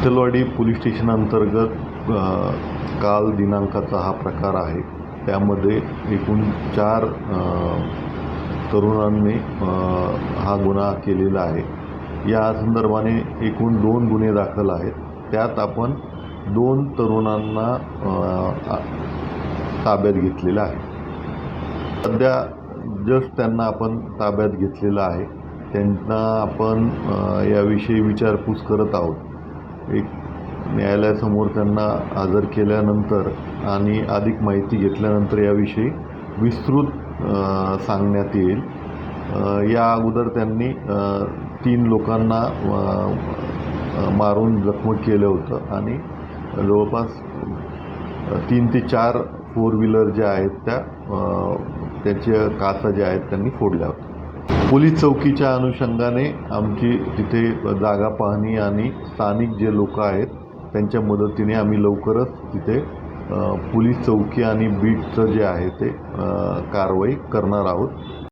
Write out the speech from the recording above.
Vitthalwadi police station अंतर्गत काल दिनांकाचा हा प्रकार आहे। त्यामध्ये एकूण 4 तरुणांनी हा गुन्हा केलेला आहे। या संदर्भाने एकूण 2 गुन्हे दाखल आहेत। त्यात आपण 2 तरुणांना ताब्यात घेतलेलं आहे। सध्या जस्ट त्यांना आपण ताब्यात घेतलेलं आहे। त्यांना आपण याविषयी विचारपूस करत आहोत। एक न्यायालयासमोर त्यांना हजर केल्यानंतर आणि अधिक माहिती घेतल्यानंतर याविषयी विस्तृत सांगण्यात येईल। या अगोदर त्यांनी 3 लोकांना मारून जखमी केलं होतं आणि जवळपास 3 ते 4 4 व्हीलर ज्या आहेत त्याच्या काचा ज्या आहेत त्यांनी फोडल्या होत्या। पोलीस चौकीच्या अनुषंगाने आमची तिथे जागा पाहणी आणि स्थानिक जे लोक आहेत त्यांच्या मदतीने आम्ही लवकरच तिथे पोलीस चौकी आणि बीटचं जे आहे ते कारवाई करणार आहोत।